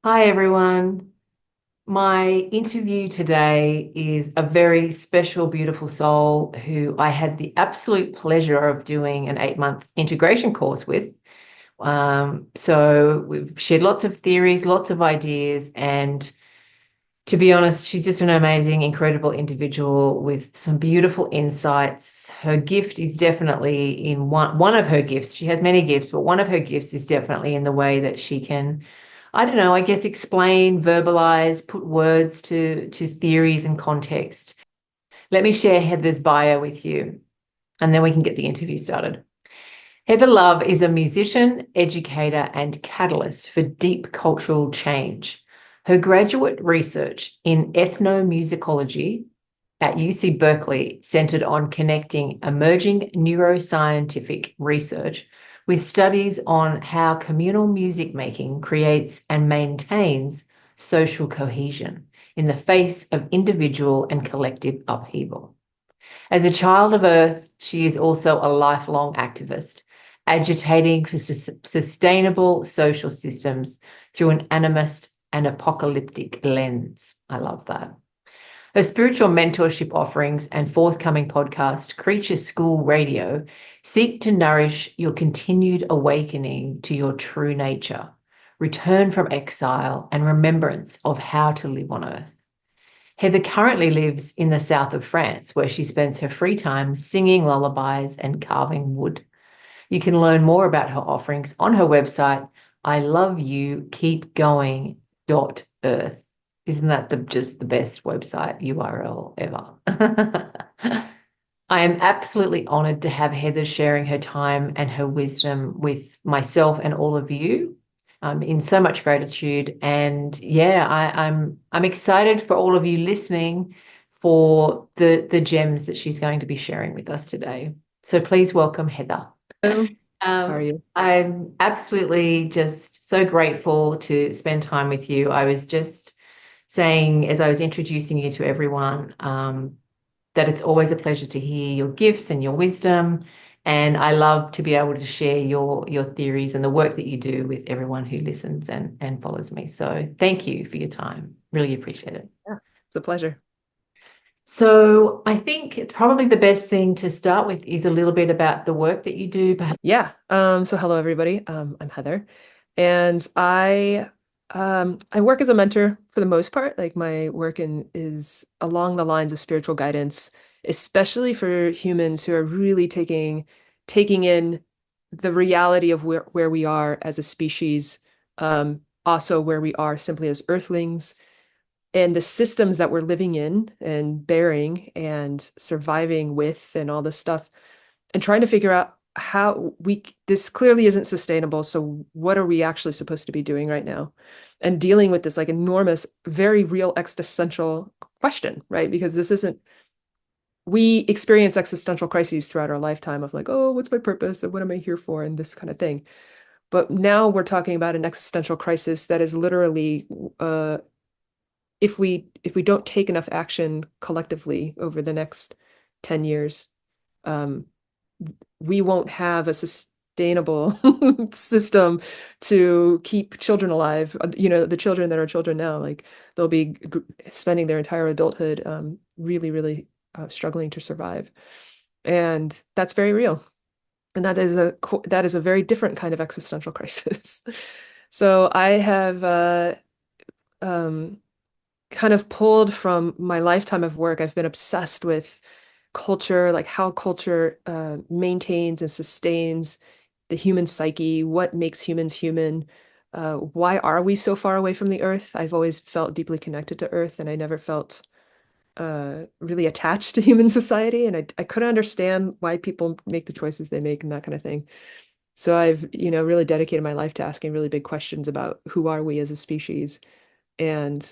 Hi, everyone. My interview today is a very special, beautiful soul who I had the absolute pleasure of doing an 8-month integration course with. So we've shared lots of theories, lots of ideas, and to be honest, she's just an amazing, incredible individual with some beautiful insights. Her gift is definitely in one of her gifts. She has many gifts, but one of her gifts is definitely in the way that she can, I don't know, I guess explain, verbalize, put words to theories and context. Let me share Heather's bio with you, and then we can get the interview started. Heather Love is a musician, educator, and catalyst for deep cultural change. Her graduate research in ethnomusicology at UC Berkeley centered on connecting emerging neuroscientific research with studies on how communal music making creates and maintains social cohesion in the face of individual and collective upheaval. As a child of Earth, she is also a lifelong activist, agitating for sustainable social systems through an animist and apocalyptic lens. I love that. Her spiritual mentorship offerings and forthcoming podcast, Creature School Radio, seek to nourish your continued awakening to your true nature, return from exile, and remembrance of how to live on Earth. Heather currently lives in the south of France, where she spends her free time singing lullabies and carving wood. You can learn more about her offerings on her website, I love you, keep going .earth. Isn't that just the best website URL ever? I am absolutely honored to have Heather sharing her time and her wisdom with myself and all of you. In so much gratitude. And yeah, I'm excited for all of you listening for the gems that she's going to be sharing with us today. So please welcome Heather. Hello, how are you? I'm absolutely just so grateful to spend time with you. I was just saying, as I was introducing you to everyone, that it's always a pleasure to hear your gifts and your wisdom. And I love to be able to share your theories and the work that you do with everyone who listens and follows me. So thank you for your time. Really appreciate it. Yeah, it's a pleasure. So I think it's probably the best thing to start with is a little bit about the work that you do. Perhaps. Yeah. So hello everybody. I'm Heather, and I work as a mentor for the most part. Like my work is along the lines of spiritual guidance, especially for humans who are really taking in the reality of where we are as a species, also where we are simply as earthlings, and the systems that we're living in and bearing and surviving with and all this stuff, and trying to figure out how this clearly isn't sustainable. So what are we actually supposed to be doing right now? And dealing with this like enormous, very real existential question, right? Because this isn't, we experience existential crises throughout our lifetime of like, oh, what's my purpose and what am I here for? And this kind of thing. But now we're talking about an existential crisis that is literally, if we don't take enough action collectively over the next 10 years, um, we won't have a sustainable system to keep children alive. The children that are children now, like they'll be spending their entire adulthood really, really struggling to survive. And that's very real. And that is a very different kind of existential crisis. So I have um, kind of pulled from my lifetime of work. I've been obsessed with culture, like how culture maintains and sustains the human psyche, what makes humans human, why are we so far away from the earth? I've always felt deeply connected to earth, and I never felt really attached to human society, and I couldn't understand why people make the choices they make and that kind of thing. So I've, really dedicated my life to asking really big questions about who are we as a species, and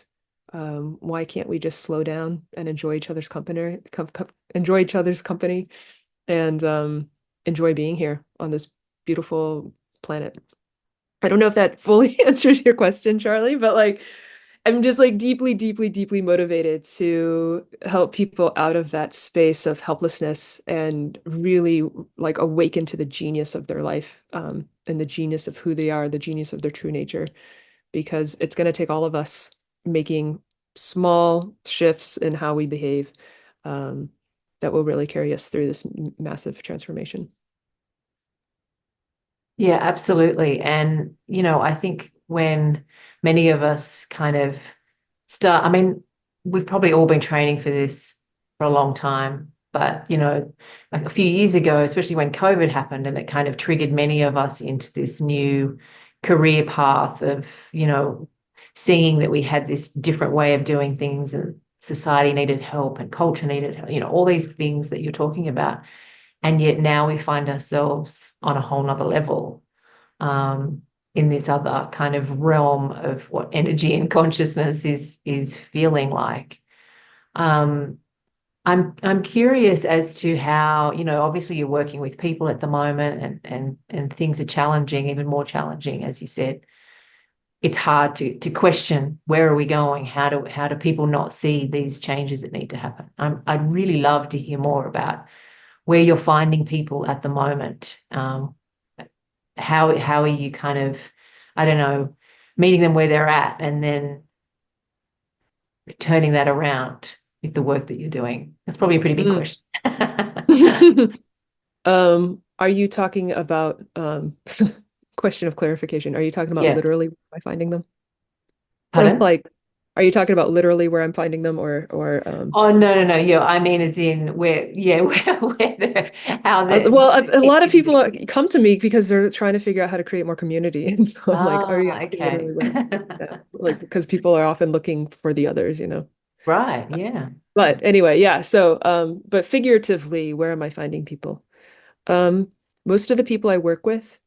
why can't we just slow down and enjoy each other's company, and enjoy being here on this beautiful planet. I don't know if that fully answers your question, Charlie, but like I'm just like deeply, deeply, deeply motivated to help people out of that space of helplessness and really like awaken to the genius of their life, and the genius of who they are, the genius of their true nature. because it's going to take all of us making small shifts in how we behave, um, that will really carry us through this massive transformation. Yeah, absolutely. And, I think when many of us kind of start, I mean, we've probably all been training for this for a long time, but, like a few years ago, especially when COVID happened and it kind of triggered many of us into this new career path of, seeing that we had this different way of doing things and society needed help and culture needed help, all these things that you're talking about. And yet now we find ourselves on a whole nother level, um, in this other kind of realm of what energy and consciousness is feeling like. Um, I'm curious as to how, obviously you're working with people at the moment, and things are challenging, even more challenging, as you said. It's hard to question, where are we going? How do people not see these changes that need to happen? I'd really love to hear more about where you're finding people at the moment. How are you kind of, I don't know, meeting them where they're at and then turning that around with the work that you're doing? That's probably a pretty big Mm. question. Are you talking about, question of clarification? Are you talking about Yeah. literally where am I finding them? Or Pardon? like, are you talking about literally where I'm finding them, or Oh, no, no, no. Yeah, I mean, as in where, yeah, where how well, the a lot of activity. people come to me because they're trying to figure out how to create more community. And so I'm like, are you Ah, asking okay. literally where? Yeah. Like, because people are often looking for the others. Right, yeah. But anyway, yeah. So, but figuratively, where am I finding people? Um, Most of the people I work with,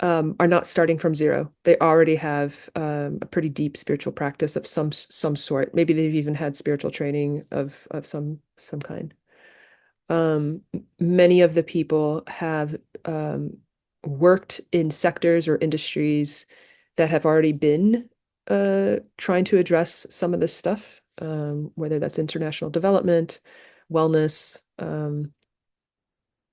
are not starting from zero. They already have, a pretty deep spiritual practice of some sort. Maybe they've even had spiritual training of some kind. Many of the people have, worked in sectors or industries that have already been, trying to address some of this stuff, whether that's international development, wellness,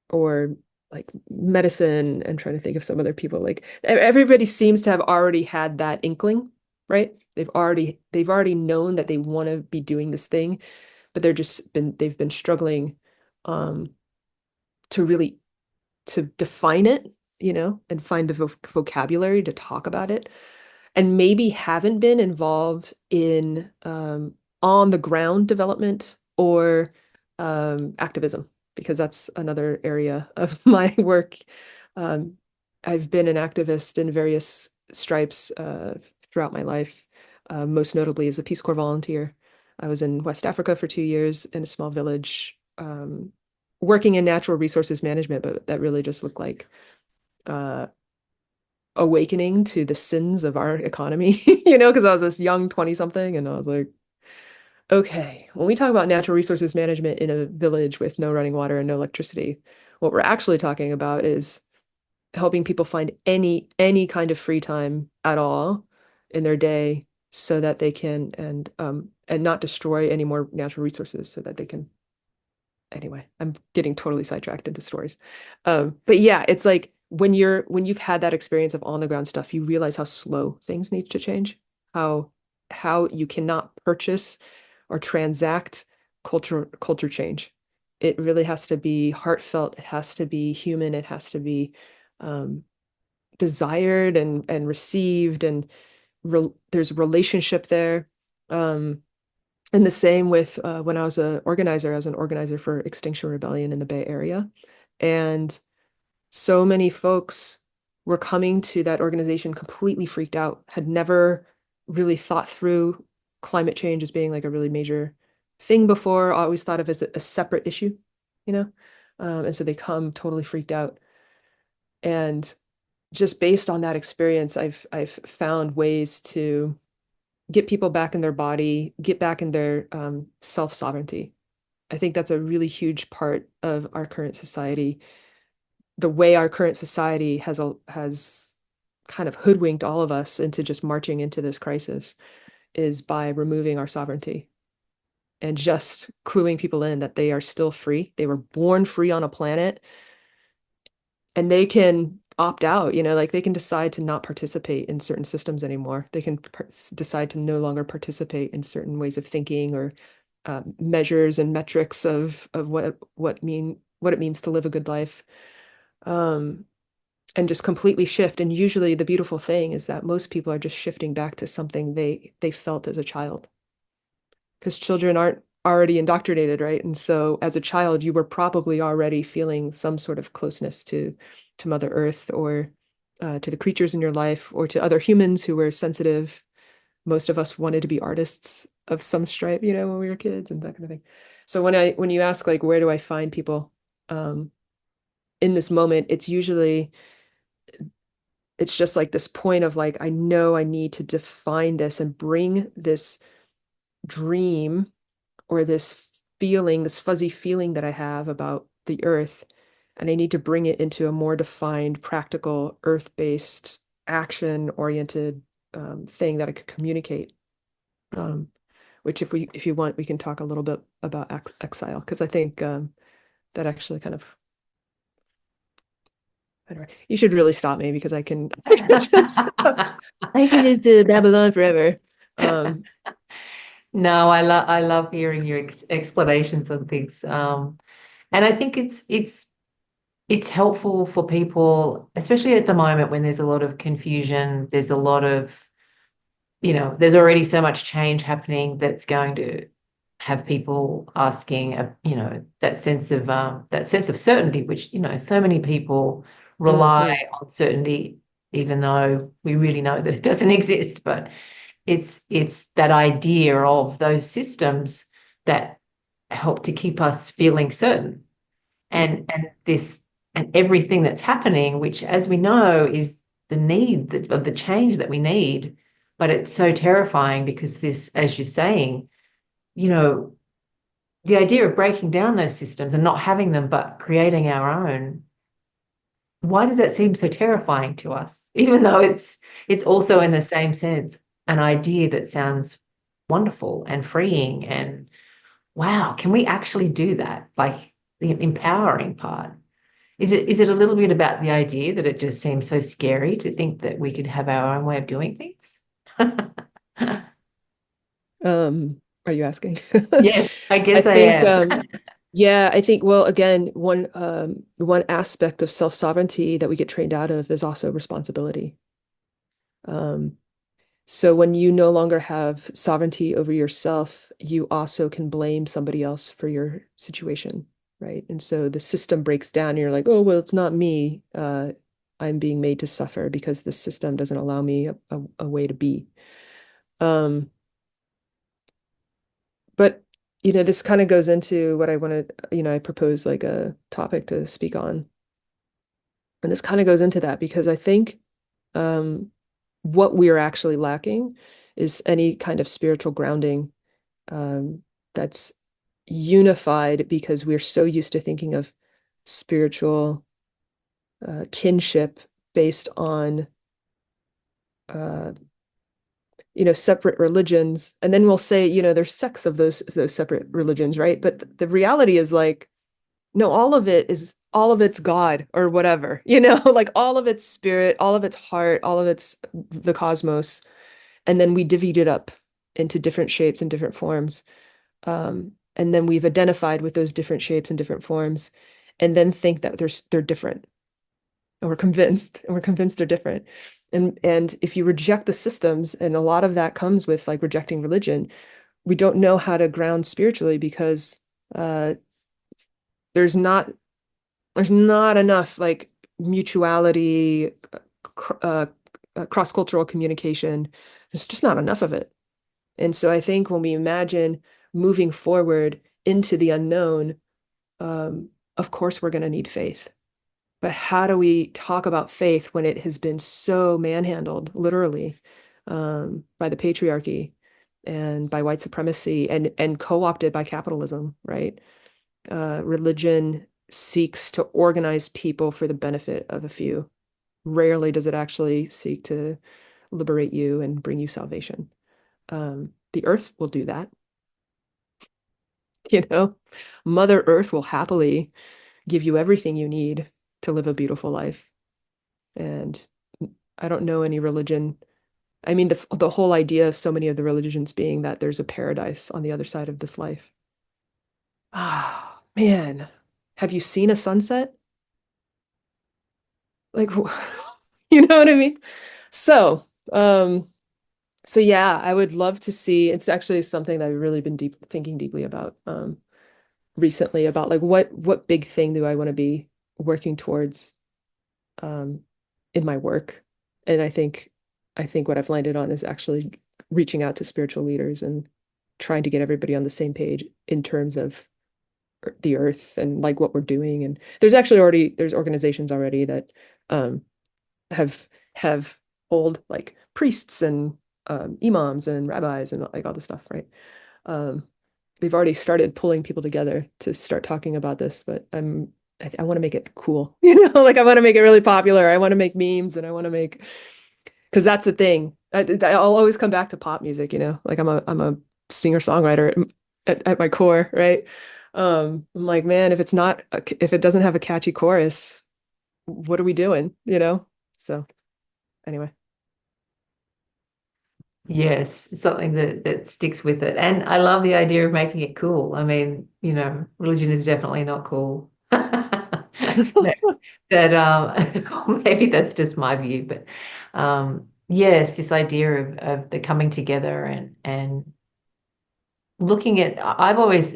or like medicine, and trying to think of some other people. Like everybody seems to have already had that inkling, right? They've already known that they want to be doing this thing, but they've been struggling, um, to really to define it, and find the vocabulary to talk about it, and maybe haven't been involved in, on the ground development or, activism, because that's another area of my work. Um, I've been an activist in various stripes, throughout my life, most notably as a Peace Corps volunteer. I was in West Africa for 2 years in a small village, working in natural resources management, but that really just looked like, uh, awakening to the sins of our economy, because I was this young 20 something and I was like, okay, when we talk about natural resources management in a village with no running water and no electricity, what we're actually talking about is helping people find any kind of free time at all in their day so that they can, and not destroy any more natural resources so that they can. Anyway, I'm getting totally sidetracked into stories. But yeah, it's like when you've had that experience of on the ground stuff, you realize how slow things need to change, how how you cannot purchase or transact culture change. It really has to be heartfelt, it has to be human, it has to be, um, desired and received, and there's a relationship there. Um, and the same with, when I was an organizer for Extinction Rebellion in the Bay Area. And so many folks were coming to that organization completely freaked out, had never really thought through climate change as being like a really major thing before, always thought of as a separate issue, you know? And so they come totally freaked out. And just based on that experience, I've found ways to get people back in their body, get back in their, self-sovereignty. I think that's a really huge part of our current society. The way our current society has kind of hoodwinked all of us into just marching into this crisis is by removing our sovereignty and just cluing people in that they are still free. They were born free on a planet, and they can opt out, you know, like they can decide to not participate in certain systems anymore. They can decide to no longer participate in certain ways of thinking or measures and metrics of what it means to live a good life. Um, and just completely shift. And usually the beautiful thing is that most people are just shifting back to something they felt as a child. Because children aren't already indoctrinated, right? And so as a child, you were probably already feeling some sort of closeness to Mother Earth or to the creatures in your life or to other humans who were sensitive. Most of us wanted to be artists of some stripe, you know, when we were kids and that kind of thing. So when you ask like where do I find people um, in this moment, it's just like this point of like I know I need to define this and bring this dream or this feeling, this fuzzy feeling that I have about the earth, and I need to bring it into a more defined, practical, earth-based, action-oriented thing that I could communicate. Um, which, if you want, we can talk a little bit about exile because I think that actually kind of. Anyway, you should really stop me because I can just babble on forever. Um, No, I love hearing your explanations on things. And I think it's helpful for people, especially at the moment when there's a lot of confusion, there's a lot of, there's already so much change happening that's going to have people asking, that sense of certainty, which, so many people rely mhm, on certainty, even though we really know that it doesn't exist. But it's that idea of those systems that help to keep us feeling certain mhm, and everything that's happening, which, as we know, is the need of the change that we need. But it's so terrifying because this, as you're saying, you know, the idea of breaking down those systems and not having them, but creating our own. Why does that seem so terrifying to us? Even though it's also in the same sense an idea that sounds wonderful and freeing and wow, can we actually do that? Like the empowering part. Is it a little bit about the idea that it just seems so scary to think that we could have our own way of doing things? are you asking? Yes, I I guess I think, am. yeah, I think, well, again, one aspect of self-sovereignty that we get trained out of is also responsibility. Um, so when you no longer have sovereignty over yourself, you also can blame somebody else for your situation, right? And so the system breaks down, and you're like, oh, well, it's not me. I'm being made to suffer because the system doesn't allow me a way to be. Um, But, this kind of goes into what I wanted, I proposed like a topic to speak on. And this kind of goes into that because I think um, what we are actually lacking is any kind of spiritual grounding that's unified because we're so used to thinking of spiritual kinship based on uh, separate religions. And then we'll say, there's sects of those separate religions, right? But the reality is like, no, all of it's God or whatever, like all of its spirit, all of its heart, all of its the cosmos. And then we divvied it up into different shapes and different forms. And then we've identified with those different shapes and different forms, and then think that they're different. And we're convinced they're different. And if you reject the systems, and a lot of that comes with like rejecting religion, we don't know how to ground spiritually because uh, there's not there's not enough like mutuality, cross-cultural communication. There's just not enough of it. And so I think when we imagine moving forward into the unknown, um, of course we're going to need faith. But how do we talk about faith when it has been so manhandled, literally, by the patriarchy and by white supremacy and co-opted by capitalism, right? Religion seeks to organize people for the benefit of a few. Rarely does it actually seek to liberate you and bring you salvation. The earth will do that, you know? Mother Earth will happily give you everything you need to live a beautiful life. And I don't know any religion. I mean, the whole idea of so many of the religions being that there's a paradise on the other side of this life. Ah, man, have you seen a sunset? Like, you know what I mean? So, um, so yeah, I would love to see. It's actually something that I've really been thinking deeply about, recently, about like what big thing do I want to be working towards, um, in my work. And I think what I've landed on is actually reaching out to spiritual leaders and trying to get everybody on the same page in terms of the earth and like what we're doing. And there's organizations already that um have hold like priests and imams and rabbis and like all this stuff, right? Um, they've already started pulling people together to start talking about this, but I want to make it cool, like I want to make it really popular. I want to make memes and I want to make, because that's the thing. I'll always come back to pop music, like I'm a singer-songwriter at my core, right? I'm like, man, if it doesn't have a catchy chorus, what are we doing, So anyway. Yes, something that sticks with it. And I love the idea of making it cool. I mean, religion is definitely not cool. That maybe that's just my view, but yes, this idea of the coming together and looking at I've always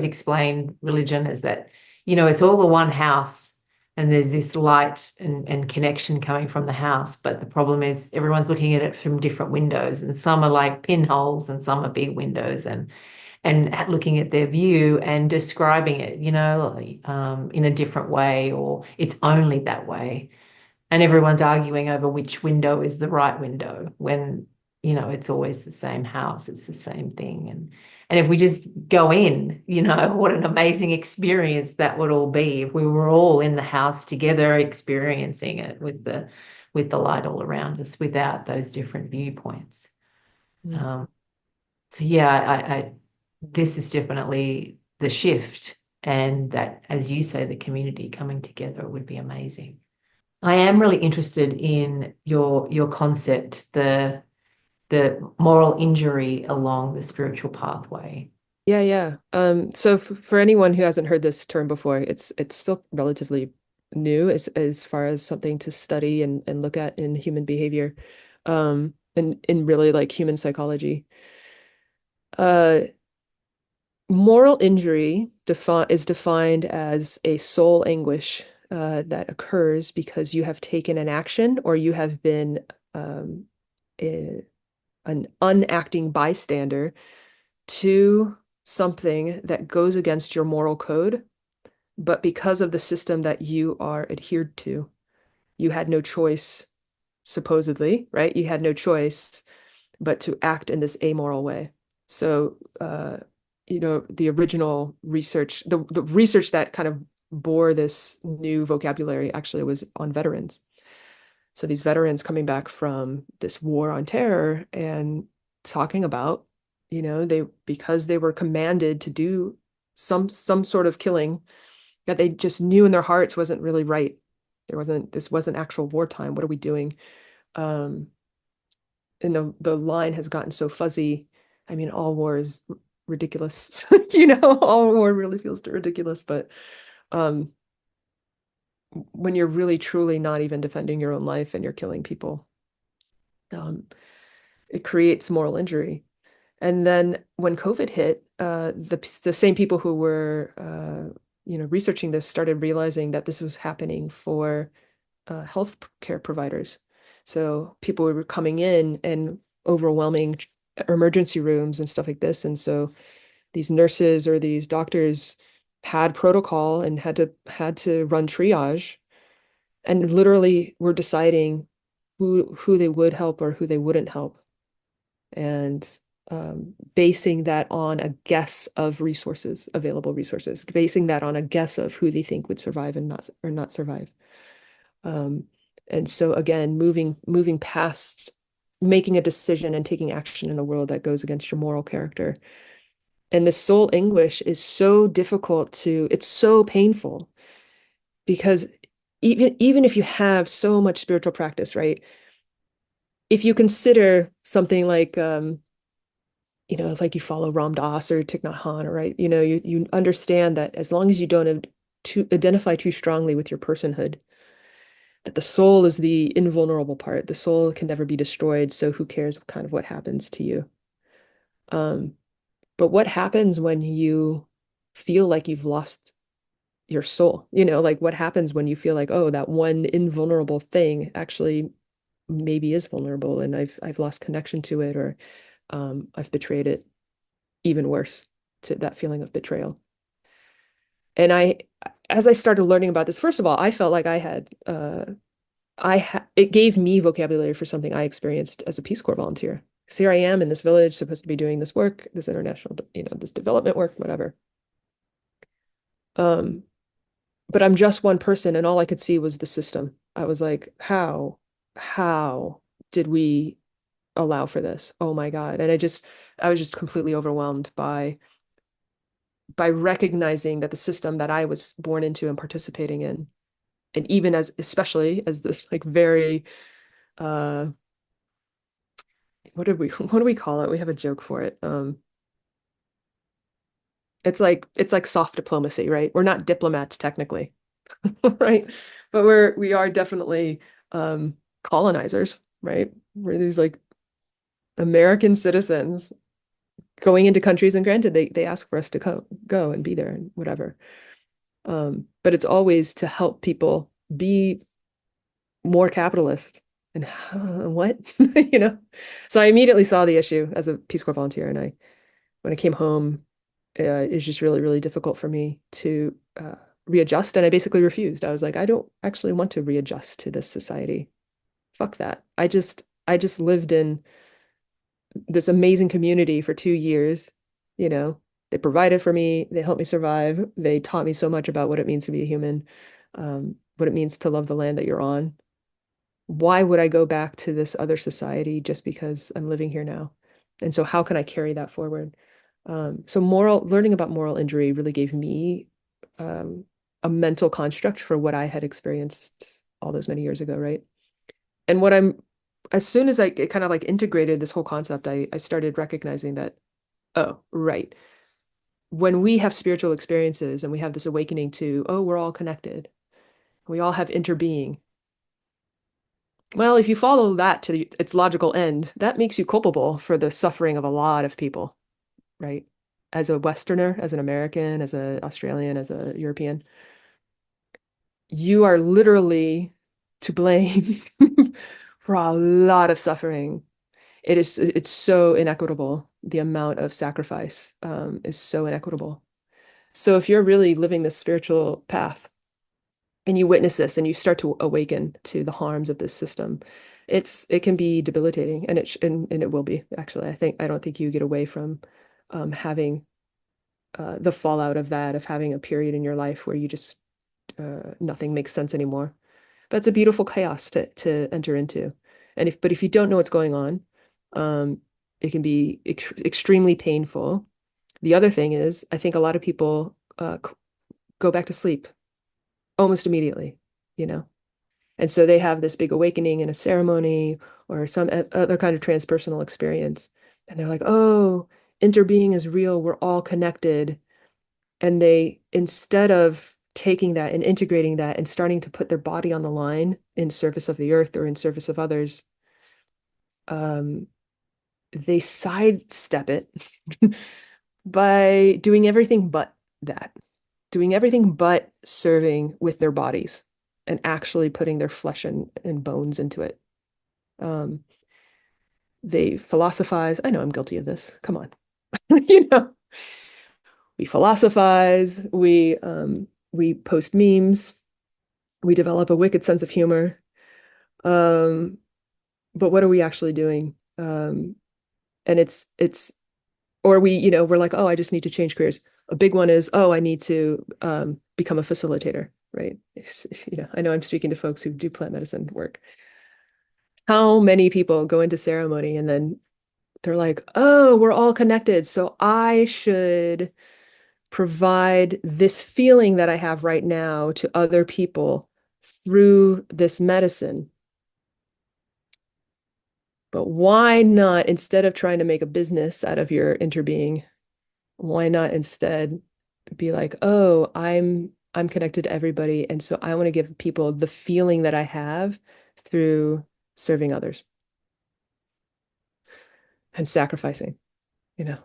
explained religion as that, it's all the one house and there's this light and connection coming from the house. But the problem is everyone's looking at it from different windows, and some are like pinholes and some are big windows, and looking at their view and describing it, in a different way, or it's only that way. And everyone's arguing over which window is the right window when, it's always the same house, it's the same thing. And if we just go in, what an amazing experience that would all be if we were all in the house together experiencing it with the light all around us without those different viewpoints. Mm. Um, so yeah, this is definitely the shift, and that, as you say, the community coming together would be amazing. I am really interested in your concept, the moral injury along the spiritual pathway. Yeah, yeah. So for anyone who hasn't heard this term before, it's still relatively new as far as something to study and look at in human behavior, and in really like human psychology. Uh, Moral injury is defined as a soul anguish that occurs because you have taken an action or you have been um, an unacting bystander to something that goes against your moral code, but because of the system that you are adhered to, you had no choice, supposedly, right? You had no choice but to act in this amoral way. So, the original research, the research that kind of bore this new vocabulary actually was on veterans. So these veterans coming back from this war on terror and talking about, they because they were commanded to do some sort of killing that they just knew in their hearts wasn't really right. This wasn't actual wartime. What are we doing? Um, and the line has gotten so fuzzy. I mean, all war is ridiculous. All war really feels ridiculous, but um, when you're really truly not even defending your own life and you're killing people, um, it creates moral injury. And then when COVID hit, the same people who were researching this started realizing that this was happening for health care providers. So people were coming in and overwhelming emergency rooms and stuff like this. And so these nurses or these doctors had protocol and had to run triage and literally were deciding who they would help or who they wouldn't help, and basing that on a guess of available resources, basing that on a guess of who they think would survive and not survive. Um, and so again, moving past making a decision and taking action in a world that goes against your moral character. And the soul anguish is so difficult it's so painful because even if you have so much spiritual practice, right? If you consider something like like you follow Ram Dass or Thich Nhat Hanh, right? You understand that as long as you don't to identify too strongly with your personhood, that the soul is the invulnerable part. The soul can never be destroyed, so who cares kind of what happens to you? Um, but what happens when you feel like you've lost your soul? Like what happens when you feel like, oh, that one invulnerable thing actually maybe is vulnerable and I've lost connection to it, or I've betrayed it, even worse, to that feeling of betrayal. And as I started learning about this, first of all, I felt like it gave me vocabulary for something I experienced as a Peace Corps volunteer. So here I am in this village, supposed to be doing this work, this international, this development work, whatever. Um, but I'm just one person, and all I could see was the system. I was like, how did we allow for this? Oh my God. And I was just completely overwhelmed by recognizing that the system that I was born into and participating in, and even especially as this like very uh what do we call it? We have a joke for it. It's like soft diplomacy, right? We're not diplomats technically, right? But we are definitely colonizers, right? We're these like American citizens going into countries, and granted they ask for us to go and be there and whatever. But it's always to help people be more capitalist. And what? You know? So I immediately saw the issue as a Peace Corps volunteer. And when I came home, it was just really, really difficult for me to readjust. And I basically refused. I was like, I don't actually want to readjust to this society. Fuck that. I just lived in this amazing community for 2 years. You know, they provided for me, they helped me survive. They taught me so much about what it means to be a human, what it means to love the land that you're on. Why would I go back to this other society just because I'm living here now? And so how can I carry that forward? So learning about moral injury really gave me um, a mental construct for what I had experienced all those many years ago, right? And as soon as I kind of like integrated this whole concept, I started recognizing that, oh, right. When we have spiritual experiences and we have this awakening to, oh, we're all connected, we all have interbeing. Well, if you follow that to its logical end, that makes you culpable for the suffering of a lot of people, right? As a Westerner, as an American, as an Australian, as a European, you are literally to blame for a lot of suffering. It's so inequitable. The amount of sacrifice is so inequitable. So if you're really living this spiritual path and you witness this and you start to awaken to the harms of this system, it can be debilitating, and it will be actually. I don't think you get away from having the fallout of that, of having a period in your life where you just nothing makes sense anymore. But it's a beautiful chaos to enter into. But if you don't know what's going on, it can be extremely painful. The other thing is, I think a lot of people go back to sleep almost immediately, you know? And so they have this big awakening in a ceremony or some other kind of transpersonal experience. And they're like, oh, interbeing is real. We're all connected. And instead of taking that and integrating that and starting to put their body on the line in service of the earth or in service of others, um, they sidestep it by doing everything but that, doing everything but serving with their bodies and actually putting their flesh and bones into it. Um, they philosophize. I know I'm guilty of this. Come on. You know, we philosophize, we post memes, we develop a wicked sense of humor. Um, but what are we actually doing? And or we're like, oh, I just need to change careers. A big one is, oh, I need to become a facilitator, right? I know I'm speaking to folks who do plant medicine work. How many people go into ceremony and then they're like, oh, we're all connected, so I should provide this feeling that I have right now to other people through this medicine. But why not, instead of trying to make a business out of your interbeing, why not instead be like, oh, I'm connected to everybody, and so I want to give people the feeling that I have through serving others and sacrificing, you know.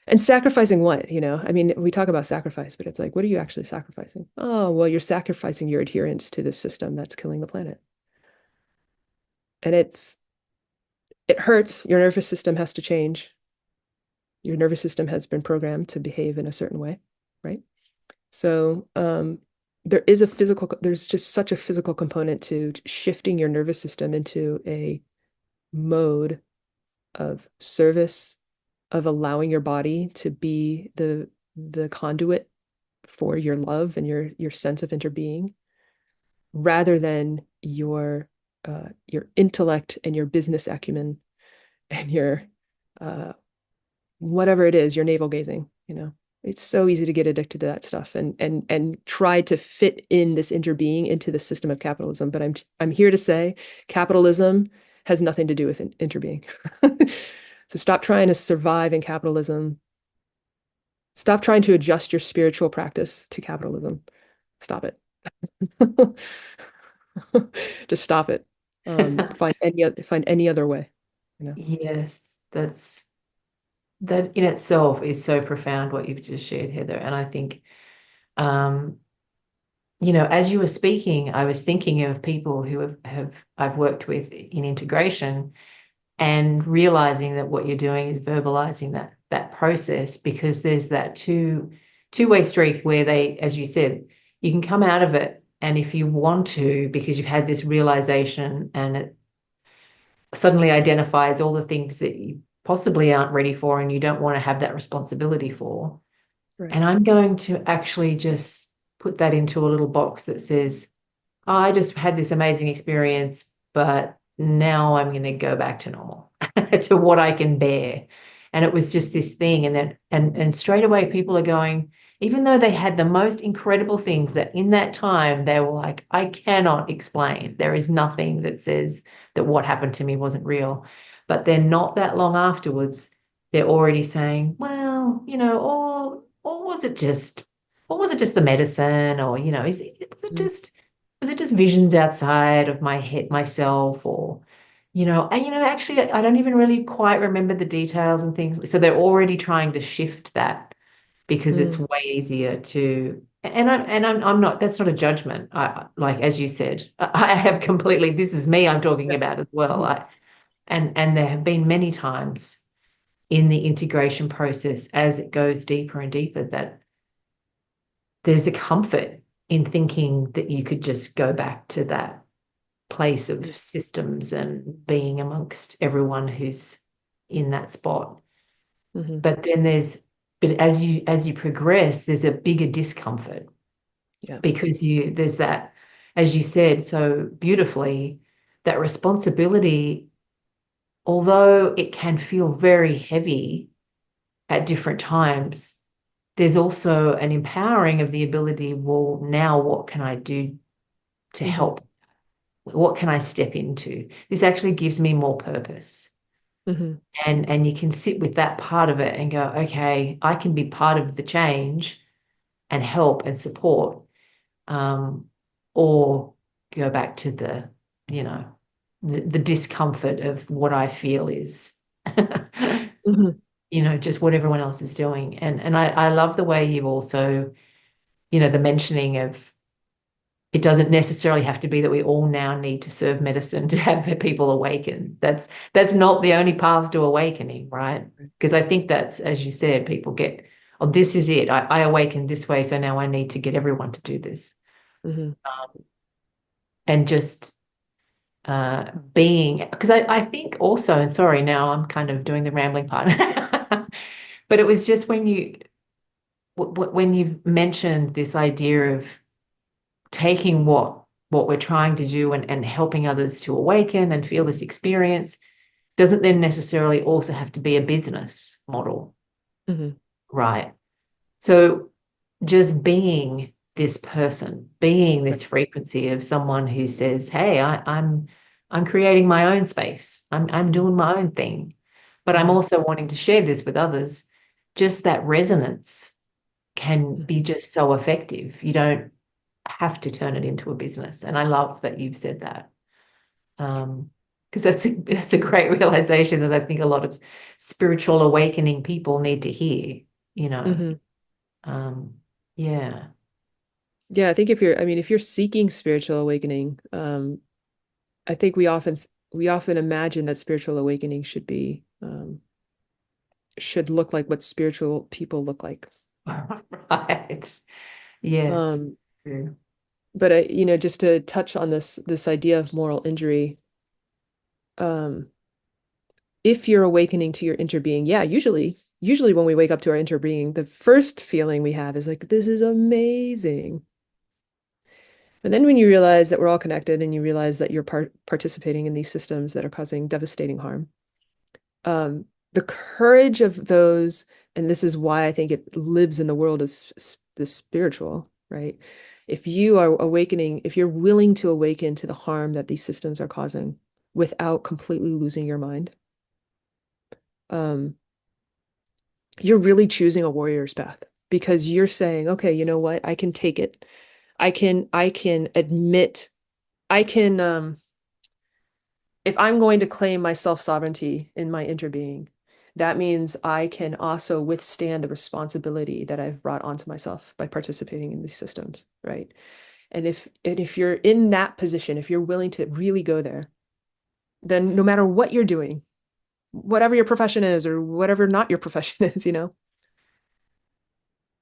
And sacrificing what, you know? I mean, we talk about sacrifice, but it's like, what are you actually sacrificing? Oh, well, you're sacrificing your adherence to this system that's killing the planet. And it hurts. Your nervous system has to change. Your nervous system has been programmed to behave in a certain way, right? So there's just such a physical component to shifting your nervous system into a mode of service, of allowing your body to be the conduit for your love and your sense of interbeing, rather than your intellect and your business acumen and your uh, whatever it is, your navel gazing, you know. It's so easy to get addicted to that stuff and try to fit in this interbeing into the system of capitalism. But I'm here to say capitalism has nothing to do with interbeing. So stop trying to survive in capitalism. Stop trying to adjust your spiritual practice to capitalism. Stop it. Just stop it. Find any other way, you know. Yes, that in itself is so profound what you've just shared, Heather. And I think, um, as you were speaking, I was thinking of people who have I've worked with in integration and realizing that what you're doing is verbalizing that process, because there's that two-way street where they, as you said, you can come out of it, and if you want to, because you've had this realization and it suddenly identifies all the things that you possibly aren't ready for and you don't want to have that responsibility for. Right. And I'm going to actually just put that into a little box that says, oh, I just had this amazing experience, but now I'm going to go back to normal, to what I can bear. And it was just this thing. And then, and straight away, people are going, even though they had the most incredible things that in that time, they were like, I cannot explain. There is nothing that says that what happened to me wasn't real. But then not that long afterwards, they're already saying, well, or was it just the medicine? Or, Mm, was it just visions outside of my head, myself, or, and actually, I don't even really quite remember the details and things. So they're already trying to shift that because it's mm, way easier to. And I'm not. That's not a judgment. Like as you said, I have completely. This is me. I'm talking yeah. about as well. Mhm. And there have been many times in the integration process as it goes deeper and deeper that there's a comfort in thinking that you could just go back to that place of systems and being amongst everyone who's in that spot. Mhm. But then but as you progress, there's a bigger discomfort Yeah. because there's that, as you said so beautifully, that responsibility, although it can feel very heavy at different times, there's also an empowering of the ability, well, now what can I do to Mhm. help? What can I step into? This actually gives me more purpose. Mhm. And you can sit with that part of it and go, okay, I can be part of the change and help and support, um, or go back to you know, the discomfort of what I feel is, Mhm. just what everyone else is doing. And I love the way you also, the mentioning of, it doesn't necessarily have to be that we all now need to serve medicine to have people awaken. That's not the only path to awakening, right? Because I think that's, as you said, people get, oh, this is it. I awakened this way, so now I need to get everyone to do this. Mhm. And just being, because I think also, and sorry, now I'm kind of doing the rambling part, but it was just when you've mentioned this idea of taking what we're trying to do and helping others to awaken and feel this experience doesn't then necessarily also have to be a business model, Mhm. right? So just being this person, being this frequency of someone who says, "Hey, I'm creating my own space. I'm doing my own thing, but I'm Mhm. also wanting to share this with others." Just that resonance can be Mhm. just so effective. You don't have to turn it into a business. And I love that you've said that. Because that's a great realization that I think a lot of spiritual awakening people need to hear, you know. Mhm. Um, yeah. Yeah, I think I mean, if you're seeking spiritual awakening, I think we often imagine that spiritual awakening should look like what spiritual people look like. Right. Yes. Um, True. but just to touch on this idea of moral injury, um, if you're awakening to your interbeing, yeah, usually when we wake up to our interbeing, the first feeling we have is like, this is amazing. And then when you realize that we're all connected and you realize that you're participating in these systems that are causing devastating harm, um, the courage of those, and this is why I think it lives in the world as the spiritual, right? If you are awakening, if you're willing to awaken to the harm that these systems are causing without completely losing your mind, um, you're really choosing a warrior's path because you're saying, okay, you know what? I can take it. I can admit, I can, if I'm going to claim my self-sovereignty in my interbeing, that means I can also withstand the responsibility that I've brought onto myself by participating in these systems, right? And if you're in that position, if you're willing to really go there, then no matter what you're doing, whatever your profession is or whatever not your profession is,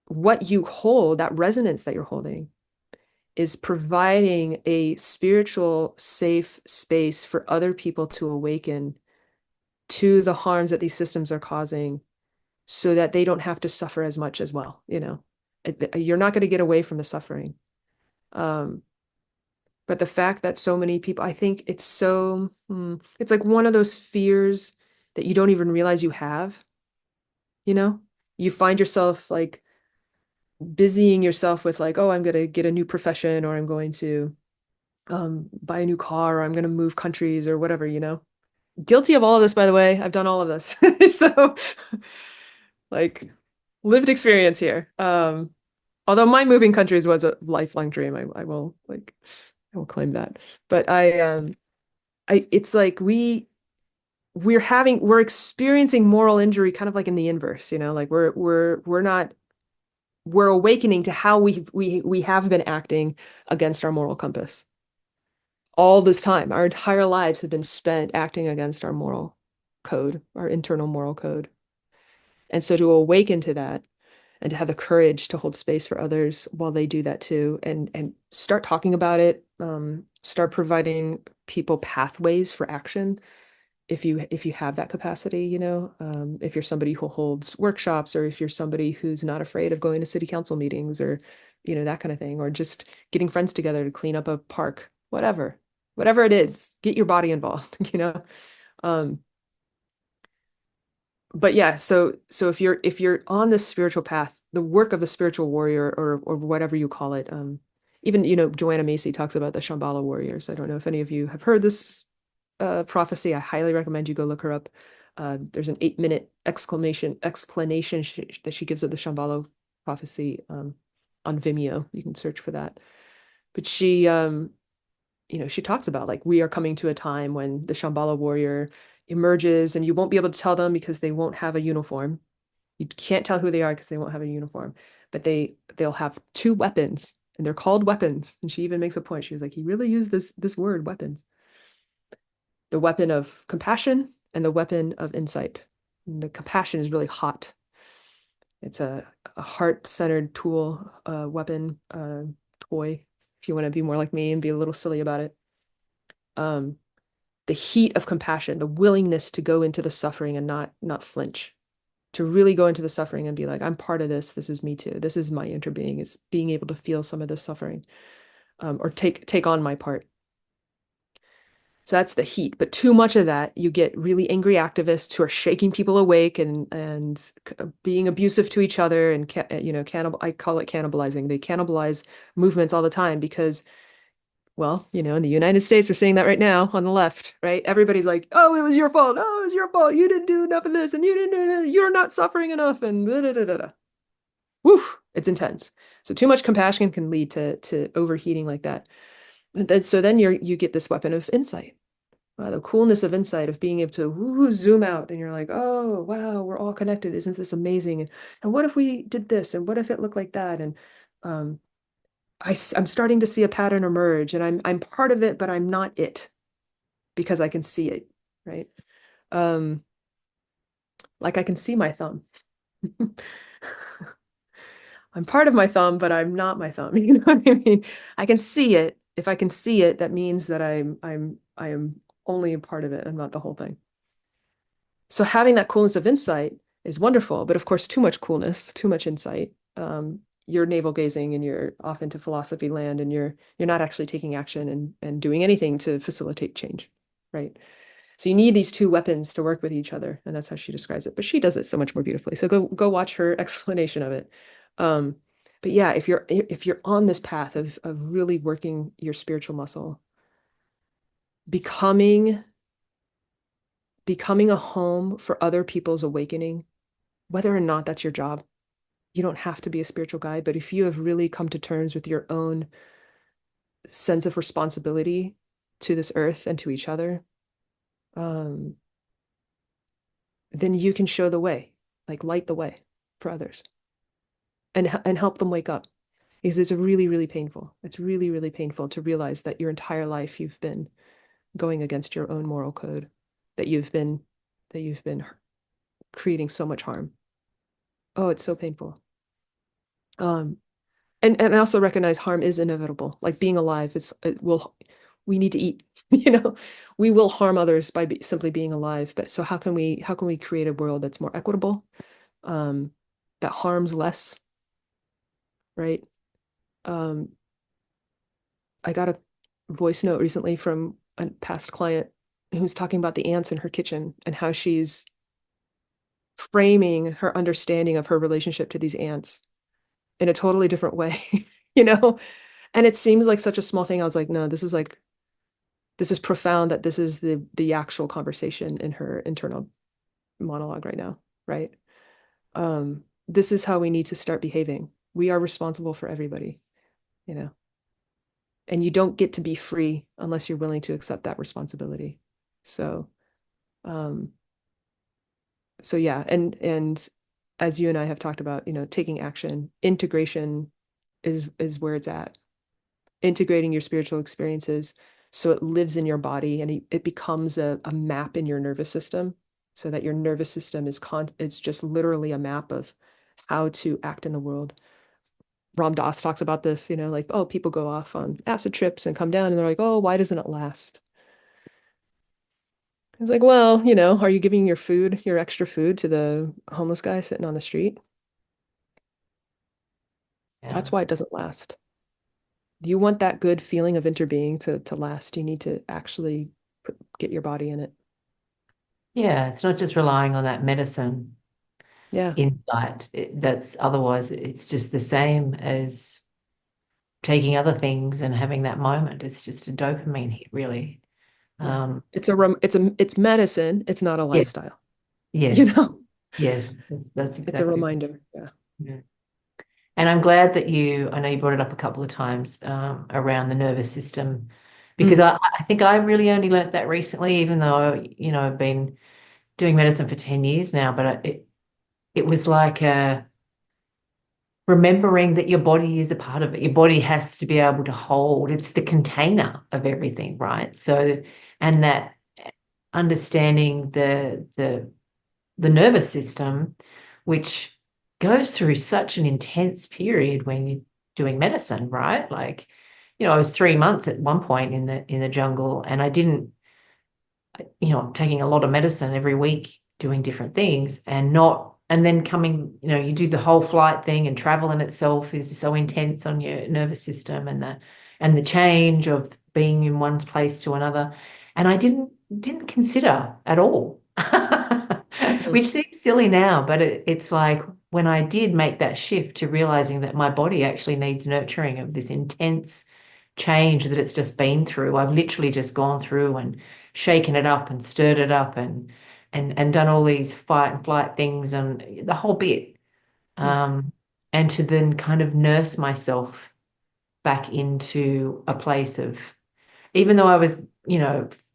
what you hold, that resonance that you're holding, is providing a spiritual safe space for other people to awaken to the harms that these systems are causing so that they don't have to suffer as much as well. You're not going to get away from the suffering. Um, but the fact that so many people, I think it's like one of those fears that you don't even realize you have, you know? You find yourself like busying yourself with like, oh, I'm going to get a new profession or I'm going to buy a new car or I'm going to move countries or whatever. Guilty of all of this, by the way. I've done all of this. So like lived experience here. Although my moving countries was a lifelong dream. I will claim that. But it's like we're experiencing moral injury kind of like in the inverse, like we're awakening to how we have been acting against our moral compass. All this time, our entire lives have been spent acting against our moral code, our internal moral code. And so to awaken to that and to have the courage to hold space for others while they do that too, and start talking about it, start providing people pathways for action if you have that capacity, if you're somebody who holds workshops or if you're somebody who's not afraid of going to city council meetings or that kind of thing, or just getting friends together to clean up a park, whatever it is, get your body involved. um but yeah, so if you're on this spiritual path, the work of the spiritual warrior or whatever you call it, even Joanna Macy talks about the Shambhala warriors. I don't know if any of you have heard this prophecy. I highly recommend you go look her up. There's an 8-minute explanation that she gives of the Shambhala prophecy on Vimeo. You can search for that. But she talks about like we are coming to a time when the Shambhala warrior emerges and you won't be able to tell them because they won't have a uniform. You can't tell who they are because they won't have a uniform, but they'll have two weapons and they're called weapons. And she even makes a point. She was like, he really used this word, weapons. The weapon of compassion and the weapon of insight. And the compassion is really hot. It's a heart-centered tool, weapon, toy, if you want to be more like me and be a little silly about it. Um, the heat of compassion, the willingness to go into the suffering and not flinch, to really go into the suffering and be like, I'm part of this. This is me too. This is my interbeing. Is being able to feel some of this suffering, or take on my part. So that's the heat. But too much of that, you get really angry activists who are shaking people awake and being abusive to each other and cannibal. I call it cannibalizing. They cannibalize movements all the time because, well, in the United States, we're seeing that right now on the left, right? Everybody's like, "Oh, it was your fault. Oh, it was your fault. You didn't do enough of this, and you didn't. You're not suffering enough." And da, da, da, da, da. Woof, it's intense. So too much compassion can lead to overheating like that. So then you get this weapon of insight. The coolness of insight of being able to zoom out and you're like, oh, wow, we're all connected. Isn't this amazing? And what if we did this? And what if it looked like that? And um, I'm starting to see a pattern emerge and I'm part of it, but I'm not it because I can see it, right? Um, like I can see my thumb. I'm part of my thumb, but I'm not my thumb. You know what I mean? I can see it. If I can see it, that means that I am only a part of it. I'm not the whole thing. So having that coolness of insight is wonderful, but of course, too much coolness, too much insight. You're navel gazing and you're off into philosophy land and you're not actually taking action and doing anything to facilitate change, right? So you need these two weapons to work with each other, and that's how she describes it. But she does it so much more beautifully. So go watch her explanation of it. Um, but yeah, if you're on this path of really working your spiritual muscle, becoming becoming a home for other people's awakening, whether or not that's your job, you don't have to be a spiritual guide, but if you have really come to terms with your own sense of responsibility to this earth and to each other, um, then you can show the way, like light the way for others and help them wake up. Because it's really, really painful. It's really, really painful to realize that your entire life you've been going against your own moral code, that you've been creating so much harm. Oh, it's so painful. Um, and I also recognize harm is inevitable. Like being alive, we need to eat. We will harm others by simply being alive. But so how can we create a world that's more equitable, um, that harms less, right? Um, I got a voice note recently from a past client who's talking about the ants in her kitchen and how she's framing her understanding of her relationship to these ants in a totally different way, you know? And it seems like such a small thing. I was like, no, this is profound that this is the actual conversation in her internal monologue right now, right? This is how we need to start behaving. We are responsible for everybody, you know, and you don't get to be free unless you're willing to accept that responsibility. So, um, so yeah, and as you and I have talked about, taking action, integration is where it's at. Integrating your spiritual experiences so it lives in your body and it becomes a map in your nervous system so that your nervous system it's just literally a map of how to act in the world. Ram Dass talks about this, like, oh, people go off on acid trips and come down and they're like, oh, why doesn't it last? It's like, well, are you giving your extra food to the homeless guy sitting on the street? Yeah. That's why it doesn't last. Do you want that good feeling of interbeing to last? You need to actually get your body in it. Yeah, it's not just relying on that medicine Yeah. insight. That's otherwise it's just the same as taking other things and having that moment. It's just a dopamine hit, really. Yeah. Um, It's medicine. It's not a yeah, lifestyle. You yes, know, yes, that's it's a exactly. reminder. Yeah. Yeah. And I'm glad that I know you brought it up a couple of times around the nervous system, because Mm. I think I really only learnt that recently, even though, I've been doing medicine for 10 years now, but it was like remembering that your body is a part of it. Your body has to be able to hold, it's the container of everything, right? So, and that understanding the nervous system, which goes through such an intense period when you're doing medicine, right? Like, I was 3 months at one point in the jungle, and I didn't, I'm taking a lot of medicine every week, doing different things, and then coming, you do the whole flight thing, and travel in itself is so intense on your nervous system, and the change of being in one place to another. and I didn't consider at all. Mhm. Which seems silly now, but it's like when I did make that shift to realizing that my body actually needs nurturing of this intense change that it's just been through. I've literally just gone through and shaken it up and stirred it up and done all these fight and flight things and the whole bit. Mm. Um, and to then kind of nurse myself back into a place of, even though I was,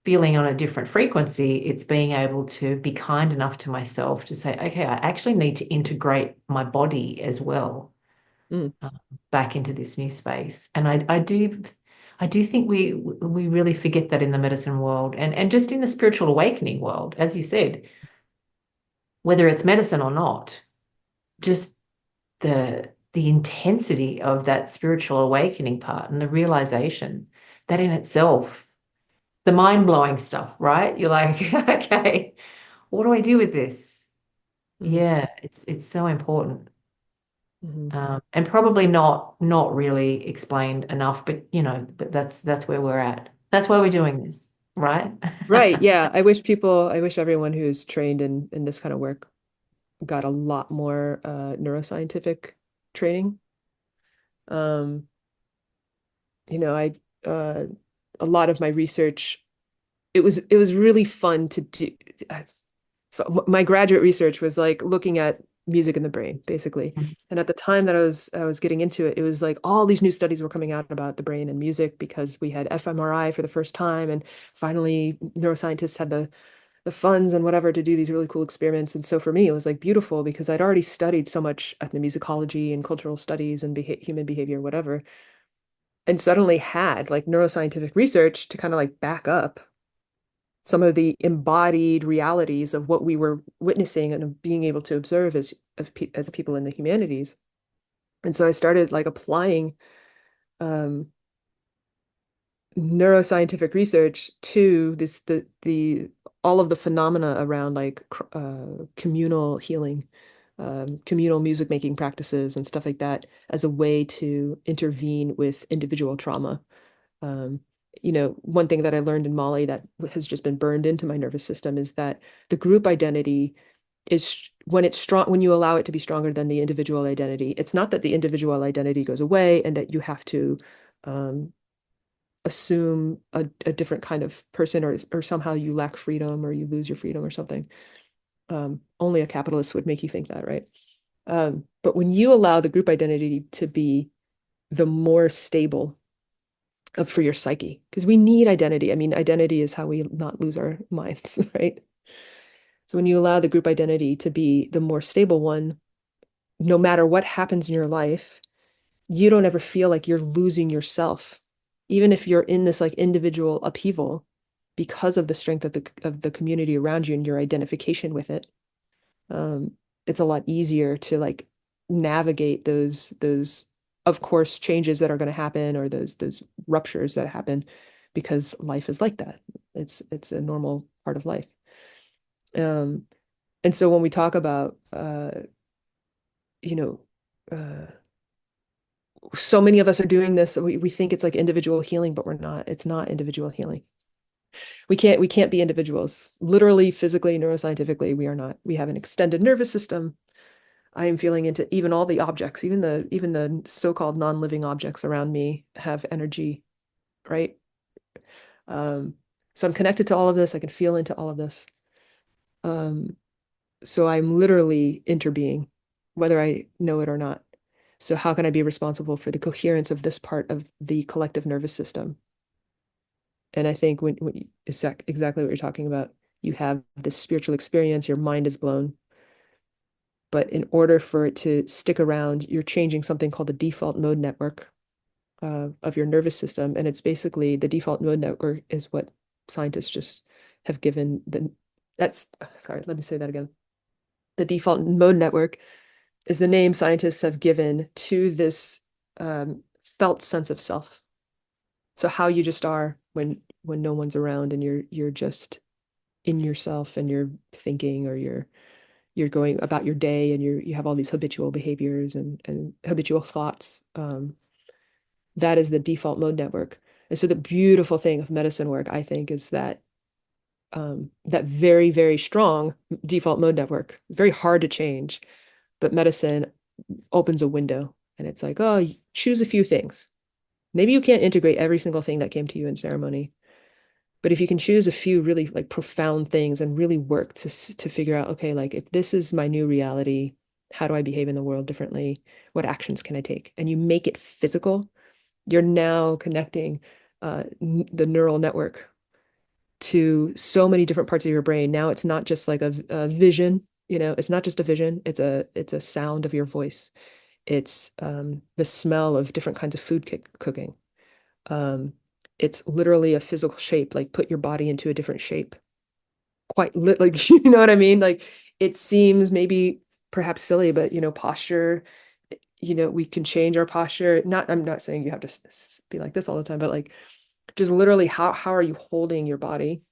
feeling on a different frequency, it's being able to be kind enough to myself to say, okay, I actually need to integrate my body as well Mm. uh, back into this new space. And I do think we really forget that in the medicine world and just in the spiritual awakening world, as you said, whether it's medicine or not, just the intensity of that spiritual awakening part and the realization that in itself, the mind-blowing stuff, right? You're like, okay, what do I do with this? Mm. Yeah, it's so important. Mhm. And probably not really explained enough, but but that's where we're at. That's why we're doing this, right? Right. Yeah. I wish everyone who's trained in this kind of work got a lot more neuroscientific training. Um, I a lot of my research, it was really fun to do. So my graduate research was like looking at music in the brain, basically. And at the time that I was getting into it, it was like all these new studies were coming out about the brain and music because we had fMRI for the first time, and finally neuroscientists had the funds and whatever to do these really cool experiments. And so for me, it was like beautiful because I'd already studied so much ethnomusicology and cultural studies and human behavior, whatever, and suddenly had like neuroscientific research to kind of like back up some of the embodied realities of what we were witnessing and being able to observe as people in the humanities. And so I started like applying um, neuroscientific research to the all of the phenomena around like communal healing, communal music making practices and stuff like that as a way to intervene with individual trauma. Um, one thing that I learned in Mali that has just been burned into my nervous system is that the group identity is when it's strong, when you allow it to be stronger than the individual identity. It's not that the individual identity goes away and that you have to um, assume a different kind of person, or somehow you lack freedom or you lose your freedom or something. Only a capitalist would make you think that, right? But when you allow the group identity to be the more stable for your psyche, because we need identity. I mean, identity is how we not lose our minds, right? So when you allow the group identity to be the more stable one, no matter what happens in your life, you don't ever feel like you're losing yourself, even if you're in this like individual upheaval because of the strength of the community around you and your identification with it. Um, it's a lot easier to like navigate those of course changes that are going to happen, or those ruptures that happen, because life is like that. It's a normal part of life. Um, and so when we talk about you know uh so many of us are doing this, we think it's like individual healing, but we're not. It's not individual healing. We can't be individuals. Literally, physically, neuroscientifically, we are not. We have an extended nervous system. I am feeling into even all the objects, even the so-called non-living objects around me have energy, right? Um, so I'm connected to all of this. I can feel into all of this. Um, so I'm literally interbeing, whether I know it or not. So how can I be responsible for the coherence of this part of the collective nervous system? And I think exactly what you're talking about, you have this spiritual experience, your mind is blown. But in order for it to stick around, you're changing something called the default mode network of your nervous system. And it's basically the default mode network is what scientists just have given that's, sorry, let me say that again. The default mode network is the name scientists have given to this felt sense of self. So how you just are when no one's around and you're just in yourself and you're thinking, or you're going about your day and you have all these habitual behaviors and habitual thoughts. That is the default mode network. And so the beautiful thing of medicine work, I think, is that that very, very strong default mode network, very hard to change. But medicine opens a window and it's like, oh, choose a few things. Maybe you can't integrate every single thing that came to you in ceremony, but if you can choose a few really like profound things and really work to figure out, okay, like if this is my new reality, how do I behave in the world differently? What actions can I take? And you make it physical, you're now connecting the neural network to so many different parts of your brain. Now it's not just like a vision, it's not just a vision, it's a sound of your voice. It's the smell of different kinds of food cooking. Um, it's literally a physical shape, like put your body into a different shape. Quite like, you know what I mean? Like it seems maybe perhaps silly, but posture, we can change our posture. I'm not saying you have to be like this all the time, but like just literally how are you holding your body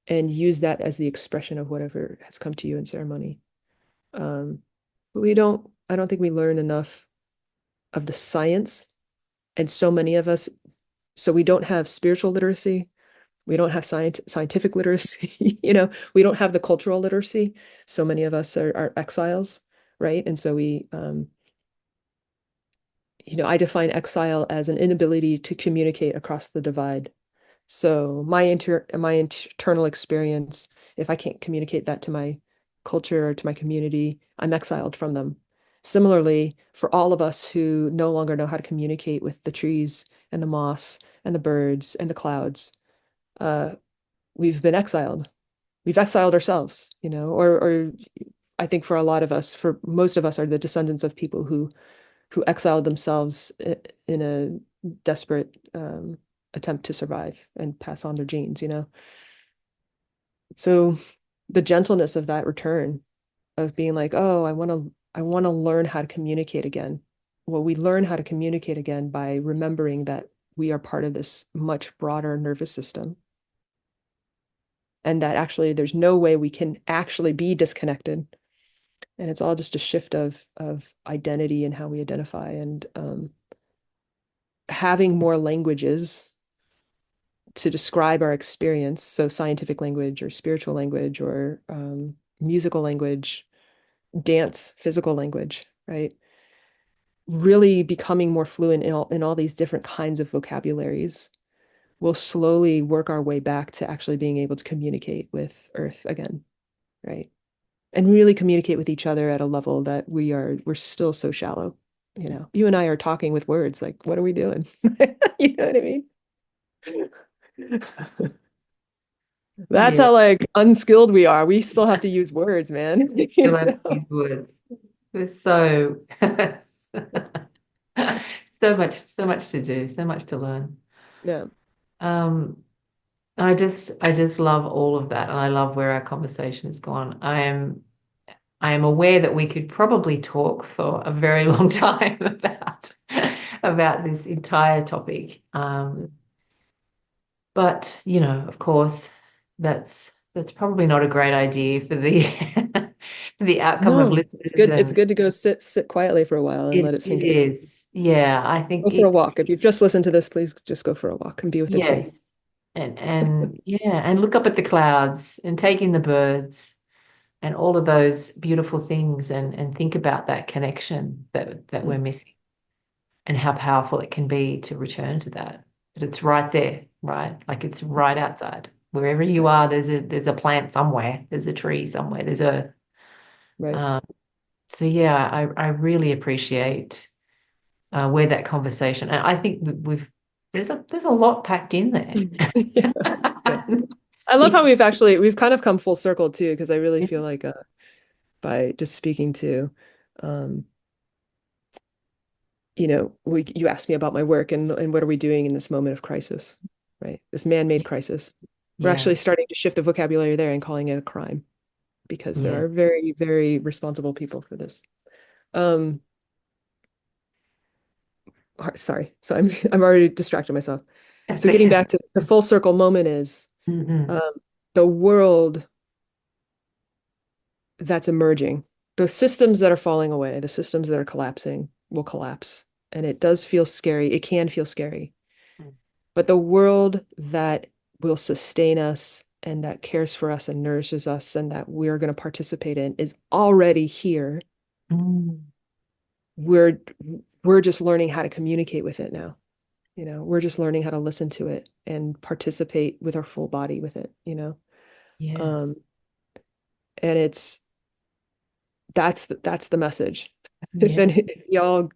and use that as the expression of whatever has come to you in ceremony. But I don't think we learn enough of the science. And so many of us, so we don't have spiritual literacy. We don't have scientific literacy. We don't have the cultural literacy. So many of us are exiles, right? And so I define exile as an inability to communicate across the divide. So my internal experience, if I can't communicate that to my culture or to my community, I'm exiled from them. Similarly, for all of us who no longer know how to communicate with the trees and the moss and the birds and the clouds, uh, we've been exiled. We've exiled ourselves, or I think for a lot of us, for most of us, are the descendants of people who exiled themselves in a desperate attempt to survive and pass on their genes. So the gentleness of that return of being like, oh, I want to learn how to communicate again. Well, we learn how to communicate again by remembering that we are part of this much broader nervous system and that actually there's no way we can actually be disconnected. And it's all just a shift of identity and how we identify and having more languages to describe our experience. So scientific language or spiritual language or musical language, dance, physical language, right? Really becoming more fluent in all these different kinds of vocabularies will slowly work our way back to actually being able to communicate with Earth again, right? And really communicate with each other at a level that we're still so shallow. You and I are talking with words, like, what are we doing? You know what I mean? That's Yeah, how like unskilled we are. We still have to use words, man. still have these words. There's so much to do, so much to learn. Yeah. Um, I just love all of that, and I love where our conversation has gone. I am aware that we could probably talk for a very long time about this entire topic. But of course, that's probably not a great idea for the for the outcome of No, it's listeners, good. It's and good to go sit quietly for a while and let it it sink in. is. Yeah, I Go think for a walk. If you've just listened to this, please just go for a walk and be with a tree. yes. And yeah, and look up at the clouds and take in the birds and all of those beautiful things and think about that connection that we're Mm, missing and how powerful it can be to return to that. But it's right there, right? Like it's right outside. Wherever you right, are, there's a plant somewhere, there's a tree somewhere, there's earth. right. Um, so yeah, I really appreciate where that conversation, and I think there's a lot packed in there. Yeah, yeah. I love how we've kind of come full circle too, because I really feel like by just speaking to um you asked me about my work and what are we doing in this moment of crisis, right? This man-made crisis. We're Yeah, actually starting to shift the vocabulary there and calling it a crime because there yeah, are very, very responsible people for this. Um, sorry. So I'm already distracted myself. that's So getting okay. back to the full circle moment is Hmm. um, the world that's emerging, the systems that are falling away, the systems that are collapsing will collapse. And it does feel scary. It can feel scary. But the world that will sustain us and that cares for us and nourishes us and that we're going to participate in is already here. Mm. We're we're just learning how to communicate with it now. We're just learning how to listen to it and participate with our full body with it. Yes. Um, and that's the message. Yeah. If y'all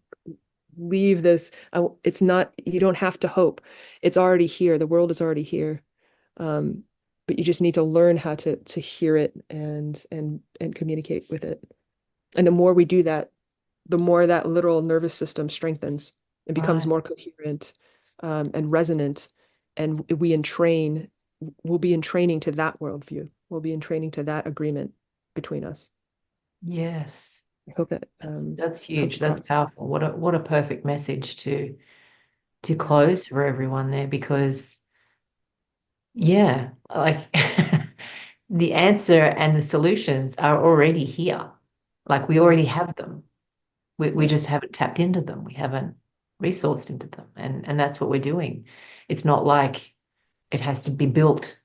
leave this, it's not, you don't have to hope. It's already here. The world is already here. Um, but you just need to learn how to hear it and communicate with it. And the more we do that, the more that literal nervous system strengthens and becomes Right. more coherent, and resonant. And we'll be in training to that worldview. We'll be in training to that agreement between us. Yes. I hope that That's comes huge. That's across. powerful. What a perfect message to close for everyone there, because yeah, like the answer and the solutions are already here. Like we Mm. already have them. We Yeah. just haven't tapped into them. We haven't resourced into them. And that's what we're doing. It's not like it has to be built,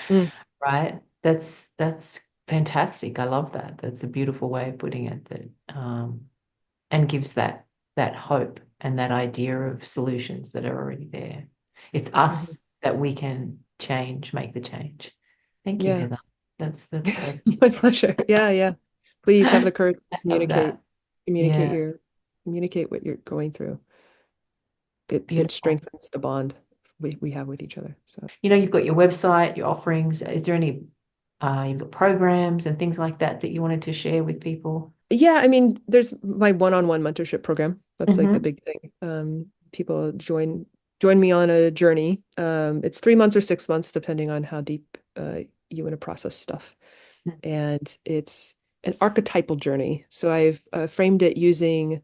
Mm. right? That's fantastic. I love that. That's a beautiful way of putting it, that and gives that hope and that idea of solutions that are already there. It's Mhm. us that we can change, make the change. Thank you, Yeah. Heather. That's perfect. My pleasure. Yeah, yeah. Please have the courage to I love that. communicate Yeah, your communicate what you're going through. It beautiful. strengthens the bond we have with each other. So You've got your website, your offerings. Is there any you've got programs and things like that that you wanted to share with people? yeah, I mean, there's my one-on-one mentorship program. That's like the Hmm. big thing. People join me on a journey. It's 3 months or 6 months, depending on how deep you want to process stuff. And it's an archetypal journey. So I've framed it using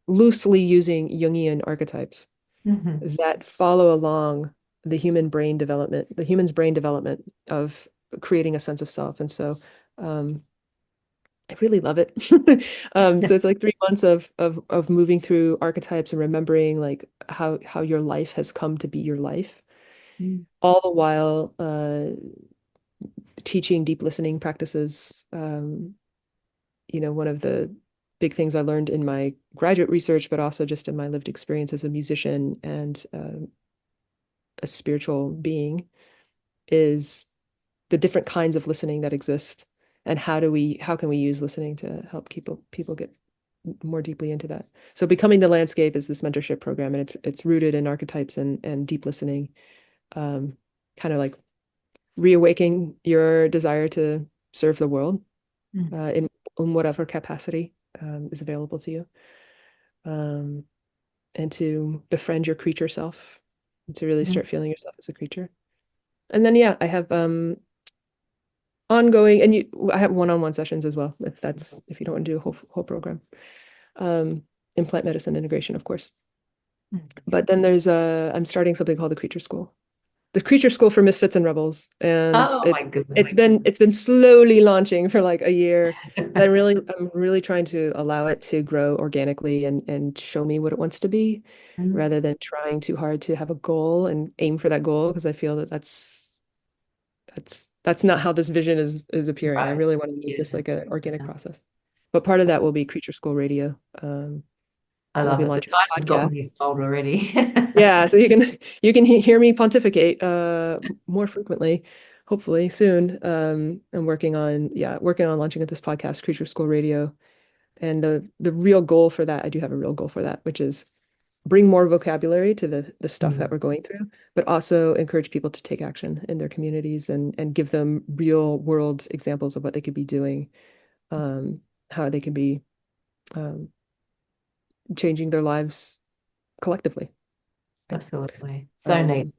loosely using Jungian archetypes Hmm. that follow along the human's brain development of creating a sense of self. And so um, I really love it. So it's like 3 months of moving through archetypes and remembering like how your life has come to be your life, all the while teaching deep listening practices. One of the big things I learned in my graduate research, but also just in my lived experience as a musician and a spiritual being, is the different kinds of listening that exist, and how can we use listening to help people get more deeply into that. So Becoming the Landscape is this mentorship program, and it's rooted in archetypes and deep listening, um, kind of like reawaking your desire to serve the world in whatever capacity is available to you, um, and to befriend your creature self, and to really start feeling yourself as a creature. And then yeah, I have ongoing, and I have one-on-one sessions as well, if you don't want to do a whole program. Um, Implant medicine integration, of course. But then I'm starting something called the Creature School for Misfits and Rebels, and Oh my it's goodness. been slowly launching for like a year. But I'm really trying to allow it to grow organically and show me what it wants to be, rather than trying too hard to have a goal and aim for that goal, because I feel that that's not how this vision is appearing. I Right. really want to make Yeah. this like an organic process. But part of that will be Creature School Radio. I I'll love be it. The launching a title's got me podcast. sold already. Yeah, so you can hear me pontificate more frequently, hopefully soon. I'm working on launching this podcast, Creature School Radio. And the real goal for that, I do have a real goal for that, which is bring more vocabulary to the stuff that Mm. we're going through, but also encourage people to take action in their communities and give them real world examples of what they could be doing, um, how they can be um, changing their lives collectively. Right? Absolutely. So neat. Um,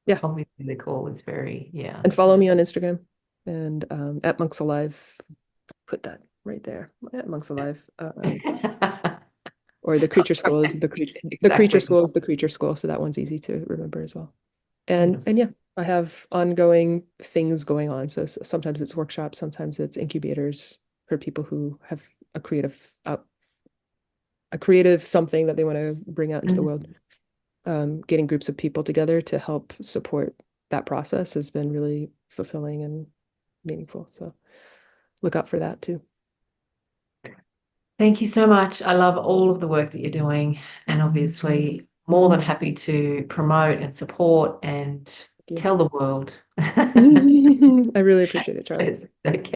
yeah, Obviously the call is very, yeah. and follow me on Instagram and at Monks Alive. Put that right there at Monks Alive. Or the Creature School is Exactly. the Creature School, so that one's easy to remember as well. Beautiful. And yeah, I have ongoing things going on. So sometimes it's workshops, sometimes it's incubators for people who have a creative something that they want to bring out into the Mhm. world. Getting groups of people together to help support that process has been really fulfilling and meaningful. So look out for that too. Thank you so much. I love all of the work that you're doing, and obviously more than happy to promote and support and Thank tell the world. you. I really appreciate it, Charlie. Okay.